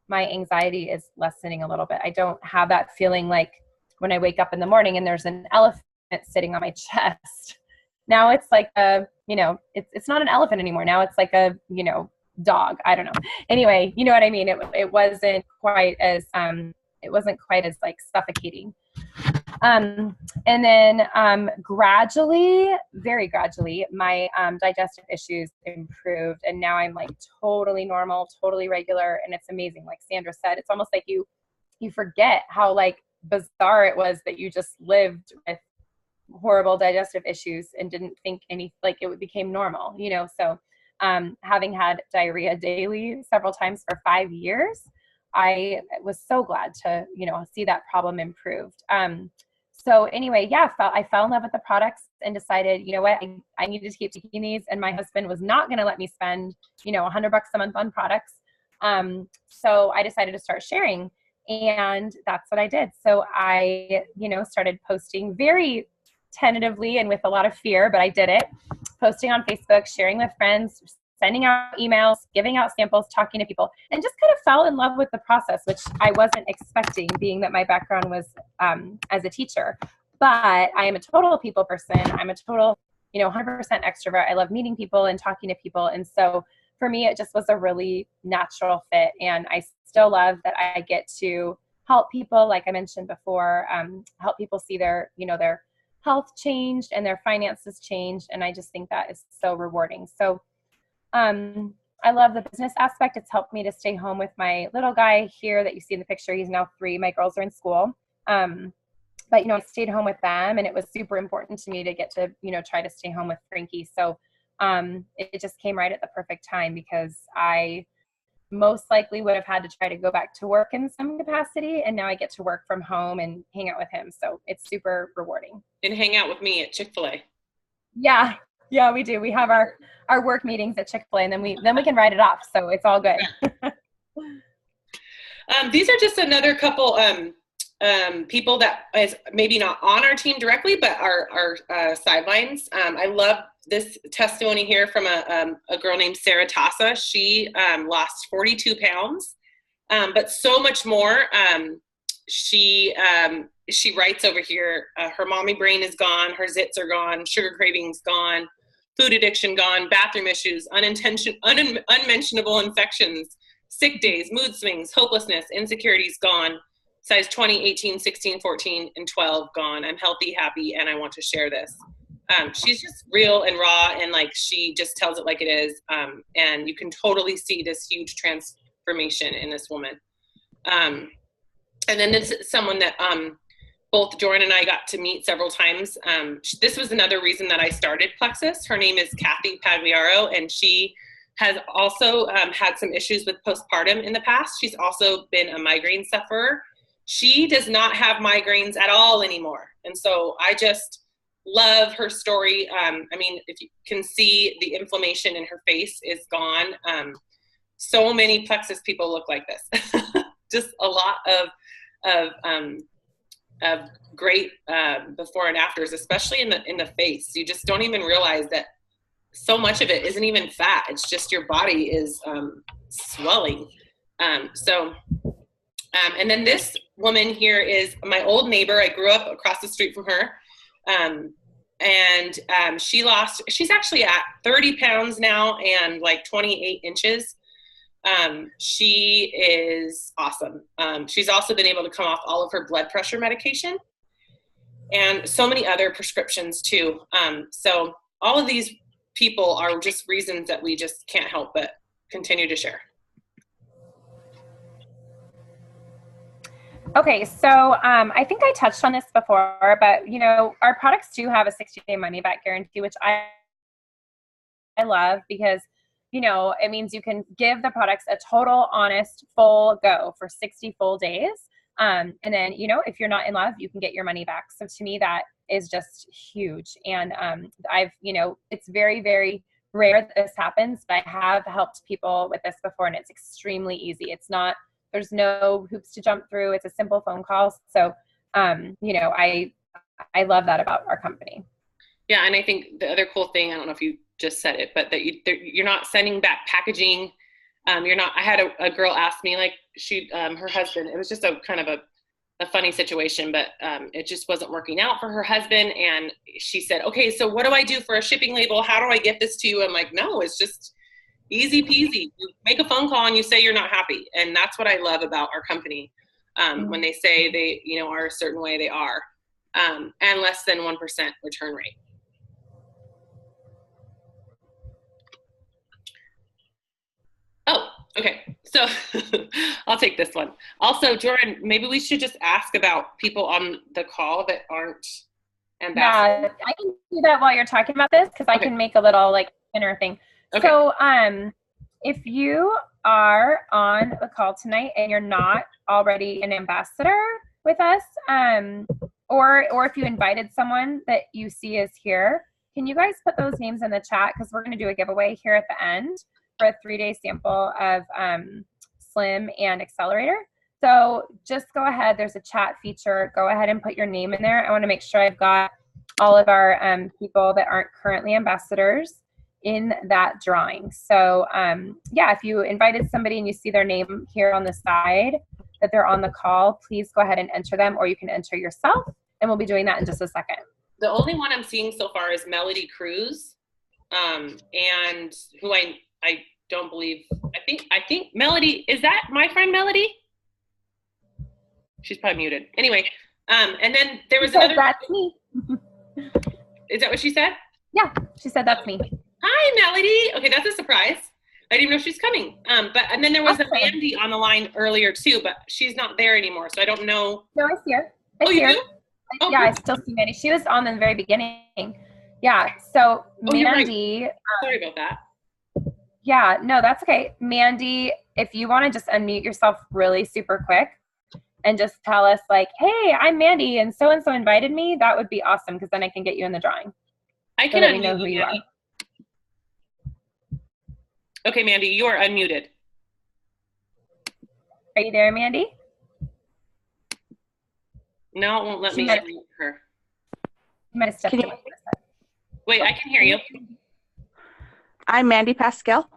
Speaker 2: my anxiety is lessening a little bit. I don't have that feeling like when I wake up in the morning and there's an elephant sitting on my chest. Now it's like it's not an elephant anymore. Now it's like a, dog. I don't know. Anyway, you know what I mean? It wasn't quite as, like suffocating. And then very gradually, my digestive issues improved, and now I'm like totally normal, totally regular, and it's amazing. Like Sandra said, it's almost like you forget how like bizarre it was that you just lived with horrible digestive issues and didn't think it became normal, So having had diarrhea daily several times for 5 years, I was so glad to, see that problem improved. So anyway, I fell in love with the products and decided, you know what, I needed to keep taking these, and my husband was not going to let me spend, $100 a month on products. So I decided to start sharing, and that's what I did. So I, started posting very tentatively and with a lot of fear, but I did it, posting on Facebook, sharing with friends, sending out emails, giving out samples, talking to people, and just kind of fell in love with the process, which I wasn't expecting, being that my background was as a teacher. But I am a total people person. I'm a total, 100% extrovert. I love meeting people and talking to people. And so for me, it just was a really natural fit. And I still love that I get to help people, like I mentioned before, help people see their health changed and their finances changed. And I just think that is so rewarding. So I love the business aspect. It's helped me to stay home with my little guy here that you see in the picture. He's now 3. My girls are in school. But, I stayed home with them, and it was super important to me to get to, try to stay home with Frankie. So it just came right at the perfect time, because I most likely would have had to try to go back to work in some capacity. And now I get to work from home and hang out with him. So it's super rewarding.
Speaker 1: And hang out with me at Chick-fil-A.
Speaker 2: Yeah, we do. We have our work meetings at Chick-fil-A, and then we can write it off. So it's all good.
Speaker 1: These are just another couple people that is maybe not on our team directly, but our sidelines. I love this testimony here from a girl named Sarah Tassa. She lost 42 pounds, but so much more. She writes over here, her mommy brain is gone, her zits are gone, sugar cravings gone, food addiction gone, bathroom issues, unmentionable infections, sick days, mood swings, hopelessness, insecurities gone. Size 20, 18, 16, 14, and 12 gone. I'm healthy, happy, and I want to share this. She's just real and raw, and like she just tells it like it is. And you can totally see this huge transformation in this woman. And then this is someone that both Jordan and I got to meet several times. This was another reason that I started Plexus. Her name is Kathy Pagliaro, and she has also had some issues with postpartum in the past. She's also been a migraine sufferer. She does not have migraines at all anymore. And so I just love her story. I mean, if you can see, the inflammation in her face is gone. So many Plexus people look like this. Just a lot of great before and afters, especially in the face. You just don't even realize that so much of it isn't even fat. It's just your body is swelling. And then this woman here is my old neighbor. I grew up across the street from her. She's actually at 30 pounds now and like 28 inches. She is awesome. She's also been able to come off all of her blood pressure medication and so many other prescriptions too. So all of these people are just reasons that we just can't help but continue to share.
Speaker 2: Okay, so I think I touched on this before, but you know, our products do have a 60-day money back guarantee, which I love because, you know, it means you can give the products a total, honest, full go for 60 full days. And then, you know, if you're not in love, you can get your money back. So to me, that is just huge. And you know, it's very, very rare that this happens, but I have helped people with this before, and it's extremely easy. It's not, there's no hoops to jump through. It's a simple phone call. So, you know, I love that about our company.
Speaker 1: Yeah. And I think the other cool thing, I don't know if you just said it, but that you're not sending back packaging. You're not, I had a girl ask me, like her husband, it was just a kind of a funny situation, but it just wasn't working out for her husband. And she said, okay, so what do I do for a shipping label? How do I get this to you? I'm like, no, it's just easy peasy. You make a phone call and you say you're not happy. And that's what I love about our company. When they say they, you know, are a certain way, they are, and less than 1% return rate. Oh, okay. So I'll take this one. Also, Jordan, maybe we should just ask about people on the call that aren't ambassadors.
Speaker 2: Yeah, I can do that while you're talking about this because I can make a little like inner thing. Okay. So if you are on the call tonight and you're not already an ambassador with us, or if you invited someone that you see is here, can you guys put those names in the chat because we're going to do a giveaway here at the end for a 3-day sample of Slim and Accelerator. So just go ahead. There's a chat feature. Go ahead and put your name in there. I want to make sure I've got all of our people that aren't currently ambassadors in that drawing. So yeah, if you invited somebody and you see their name here on the side that they're on the call, please go ahead and enter them, or you can enter yourself, and we'll be doing that in just a second.
Speaker 1: The only one I'm seeing so far is Melody Cruz, and who I don't believe, I think Melody, is that my friend Melody? She's probably muted. Anyway, and then there was another.
Speaker 2: That's me.
Speaker 1: Is that what she said?
Speaker 2: Yeah, she said that's me.
Speaker 1: Hi, Melody. Okay, that's a surprise. I didn't even know she's coming. And then there was a Mandy on the line earlier too, but she's not there anymore, so I don't know.
Speaker 2: No, I see her.
Speaker 1: Oh, you do?
Speaker 2: Oh, yeah, I still see Mandy. She was on in the very beginning. Yeah, so Mandy.
Speaker 1: Right. Sorry about that.
Speaker 2: Yeah, no, that's okay. Mandy, if you want to just unmute yourself really super quick and just tell us like, hey, I'm Mandy and so invited me, that would be awesome because then I can get you in the drawing.
Speaker 1: I can unmute know who you are. Okay, Mandy, you are unmuted.
Speaker 2: Are you there, Mandy?
Speaker 1: No, it won't let
Speaker 2: She
Speaker 1: me
Speaker 2: might,
Speaker 1: mute her.
Speaker 2: you might have stepped
Speaker 3: Can you-
Speaker 2: away.
Speaker 1: Wait, I can hear you.
Speaker 3: I'm Mandy Pascal.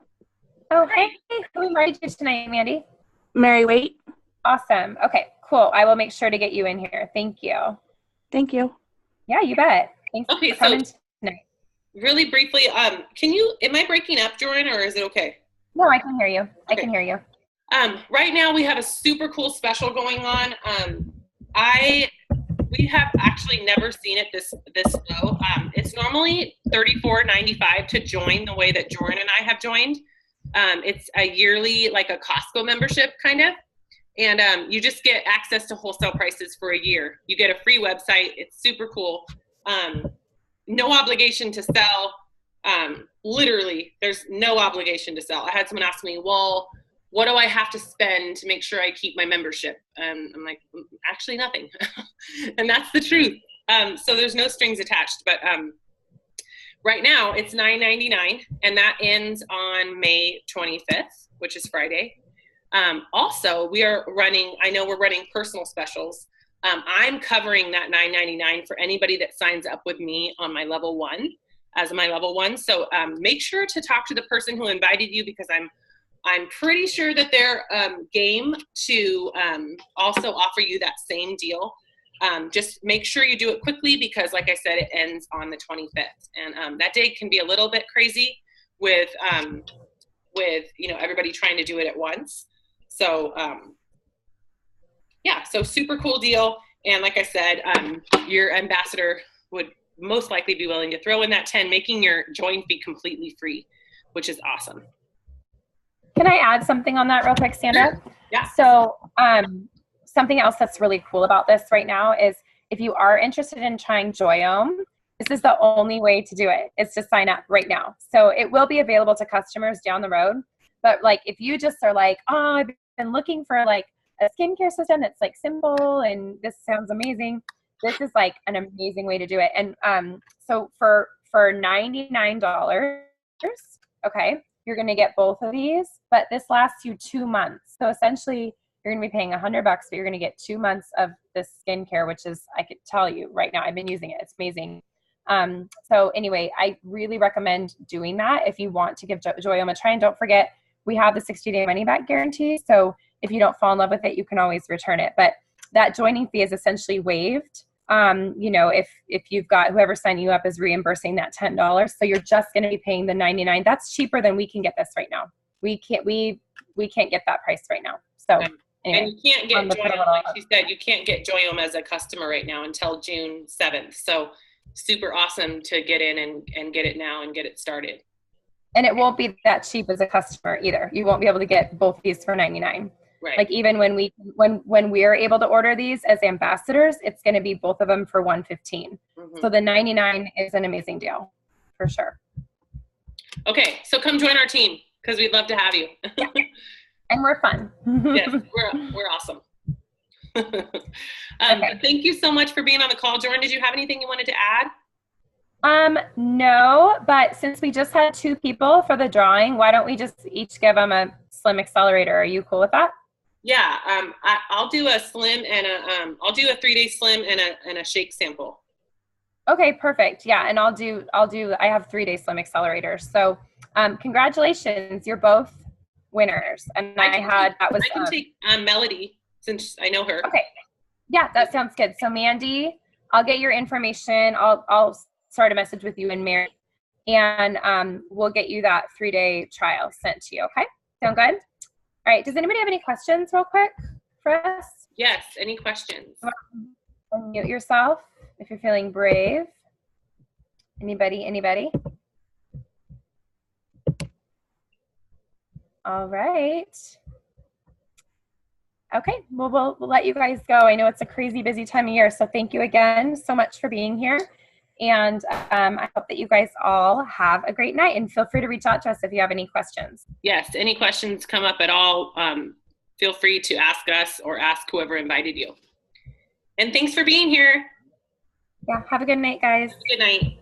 Speaker 2: Oh, hey. Who invited you tonight, Mandy?
Speaker 3: Mary Waite.
Speaker 2: Awesome. Okay, cool. I will make sure to get you in here. Thank you.
Speaker 3: Thank you.
Speaker 2: Yeah, you bet. Thanks
Speaker 1: Okay,
Speaker 2: for coming tonight.
Speaker 1: Really briefly, am I breaking up, Jordan, or is it okay?
Speaker 2: No, I can hear you.
Speaker 1: Okay.
Speaker 2: I can hear you.
Speaker 1: Right now we have a super cool special going on. We have actually never seen it this low. It's normally $34.95 to join the way that Jordan and I have joined. It's a yearly, like a Costco membership kind of. And you just get access to wholesale prices for a year. You get a free website. It's super cool. No obligation to sell. Literally, there's no obligation to sell. I had someone ask me, well, what do I have to spend to make sure I keep my membership? And I'm like, actually nothing. And that's the truth. So there's no strings attached. But right now it's $9.99, and that ends on May 25th, which is Friday. Also, I know we're running personal specials. I'm covering that $9.99 for anybody that signs up with me on my level 1 as my level 1. So make sure to talk to the person who invited you, because I'm pretty sure that they're game to also offer you that same deal. Just make sure you do it quickly, because like I said, it ends on the 25th. And that day can be a little bit crazy with everybody trying to do it at once. So yeah, so super cool deal. And like I said, your ambassador would most likely be willing to throw in that 10, making your join fee completely free, which is awesome.
Speaker 2: Can I add something on that real quick, Sandra?
Speaker 1: Yeah.
Speaker 2: So something else that's really cool about this right now is if you are interested in trying Joyome, this is the only way to do it. It's to sign up right now. So it will be available to customers down the road. But like, if you just are like, oh, I've been looking for like a skincare system that's like simple and this sounds amazing, this is like an amazing way to do it. And so for $99, okay, you're going to get both of these, but this lasts you 2 months. So essentially you're going to be paying $100, but you're going to get 2 months of this skincare, which is, I could tell you right now, I've been using it. It's amazing. So anyway, I really recommend doing that if you want to give Joyome a try. And don't forget, we have the 60-day money back guarantee. So if you don't fall in love with it, you can always return it. But that joining fee is essentially waived. If you've got whoever signed you up is reimbursing that $10. So you're just going to be paying the $99. That's cheaper than we can get this right now. We can't get that price right now. So anyway,
Speaker 1: and you can't get Joyome, like she said, you can't get Joyome as a customer right now until June 7th. So super awesome to get in and get it now and get it started.
Speaker 2: And it won't be that cheap as a customer either. You won't be able to get both these for $99.
Speaker 1: Right.
Speaker 2: Like even when we're able to order these as ambassadors, it's going to be both of them for $115. Mm-hmm. So the $99 is an amazing deal for sure.
Speaker 1: Okay, so come join our team because we'd love to have you.
Speaker 2: Yeah. And we're fun.
Speaker 1: Yes, we're awesome. Okay. Thank you so much for being on the call, Jordan. Did you have anything you wanted to add?
Speaker 2: No, but since we just had 2 people for the drawing, why don't we just each give them a slim accelerator? Are you cool with that?
Speaker 1: Yeah, I'll do a slim and I'll do a 3-day slim and a shake sample.
Speaker 2: Okay, perfect. Yeah, and I have 3-day slim accelerators. So, congratulations, you're both winners. And I can
Speaker 1: take Melody since I know her.
Speaker 2: Okay, yeah, that sounds good. So Mandy, I'll get your information. I'll start a message with you and Mary, and we'll get you that 3-day trial sent to you. Okay, sound good? All right, does anybody have any questions real quick for us?
Speaker 1: Yes, any questions?
Speaker 2: Unmute yourself if you're feeling brave. Anybody? All right. Okay, well, we'll let you guys go. I know it's a crazy busy time of year, so thank you again so much for being here. And I hope that you guys all have a great night, and feel free to reach out to us if you have any questions.
Speaker 1: Yes, any questions come up at all, feel free to ask us or ask whoever invited you. And thanks for being here.
Speaker 2: Yeah, have a good night, guys.
Speaker 1: Good night.